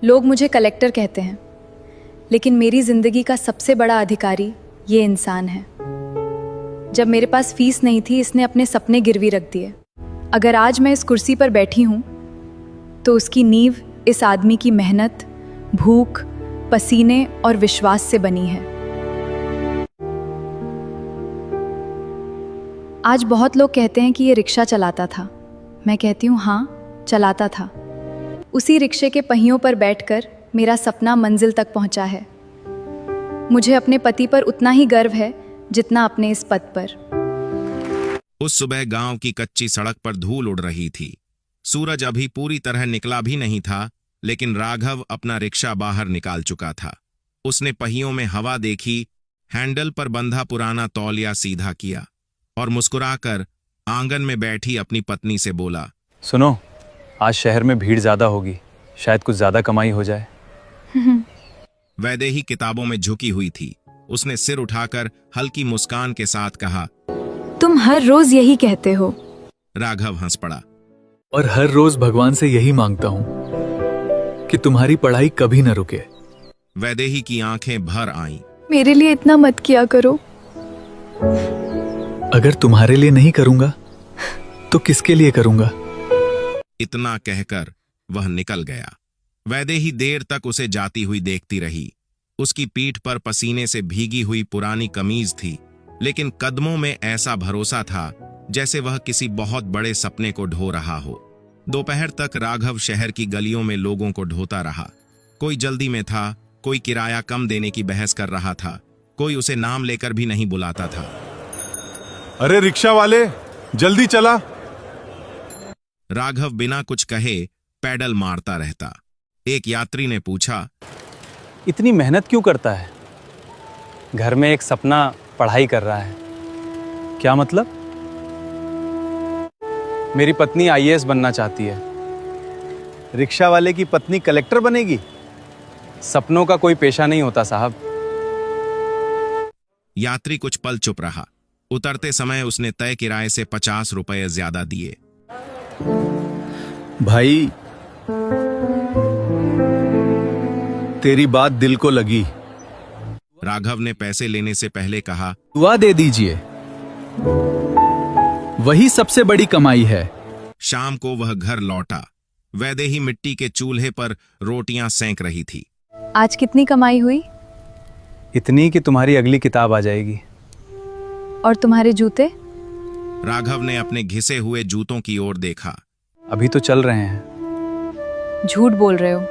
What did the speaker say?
लोग मुझे कलेक्टर कहते हैं, लेकिन मेरी जिंदगी का सबसे बड़ा अधिकारी ये इंसान है। जब मेरे पास फीस नहीं थी, इसने अपने सपने गिरवी रख दिए। अगर आज मैं इस कुर्सी पर बैठी हूँ तो उसकी नींव इस आदमी की मेहनत, भूख, पसीने और विश्वास से बनी है। आज बहुत लोग कहते हैं कि ये रिक्शा चलाता था। मैं कहती हूँ हाँ, चलाता था। उसी रिक्शे के पहियों पर बैठकर मेरा सपना मंजिल तक पहुंचा है। मुझे अपने पति पर उतना ही गर्व है जितना अपने इस पद पर। उस सुबह गांव की कच्ची सड़क पर धूल उड़ रही थी। सूरज अभी पूरी तरह निकला भी नहीं था, लेकिन राघव अपना रिक्शा बाहर निकाल चुका था। उसने पहियों में हवा देखी, हैंडल पर बंधा पुराना तौलिया सीधा किया और मुस्कुराकर आंगन में बैठी अपनी पत्नी से बोला, सुनो, आज शहर में भीड़ ज्यादा होगी, शायद कुछ ज्यादा कमाई हो जाए। वैदेही किताबों में झुकी हुई थी। उसने सिर उठाकर हल्की मुस्कान के साथ कहा, तुम हर रोज यही कहते हो। राघव हंस पड़ा। और हर रोज भगवान से यही मांगता हूँ कि तुम्हारी पढ़ाई कभी न रुके। वैदेही की आंखें भर आईं। मेरे लिए इतना मत किया करो। अगर तुम्हारे लिए नहीं करूंगा तो किसके लिए करूंगा? इतना कहकर वह निकल गया। वैदेही देर तक उसे जाती हुई देखती रही। उसकी पीठ पर पसीने से भीगी हुई पुरानी कमीज थी, लेकिन कदमों में ऐसा भरोसा था जैसे वह किसी बहुत बड़े सपने को ढो रहा हो। दोपहर तक राघव शहर की गलियों में लोगों को ढोता रहा। कोई जल्दी में था, कोई किराया कम देने की बहस कर रहा था, कोई उसे नाम लेकर भी नहीं बुलाता था। अरे रिक्शा वाले, जल्दी चला। राघव बिना कुछ कहे पैडल मारता रहता। एक यात्री ने पूछा, इतनी मेहनत क्यों करता है? घर में एक सपना पढ़ाई कर रहा है, क्या मतलब? मेरी पत्नी आईएएस बनना चाहती है। रिक्शा वाले की पत्नी कलेक्टर बनेगी? सपनों का कोई पेशा नहीं होता साहब। यात्री कुछ पल चुप रहा। उतरते समय उसने तय किराए से 50 रुपए ज्यादा दिए। भाई, तेरी बात दिल को लगी। राघव ने पैसे लेने से पहले कहा, दुआ दे दीजिए, वही सबसे बड़ी कमाई है। शाम को वह घर लौटा। वैदेही मिट्टी के चूल्हे पर रोटियां सेंक रही थी। आज कितनी कमाई हुई? इतनी कि तुम्हारी अगली किताब आ जाएगी। और तुम्हारे जूते? राघव ने अपने घिसे हुए जूतों की ओर देखा। अभी तो चल रहे हैं। झूठ बोल रहे हो।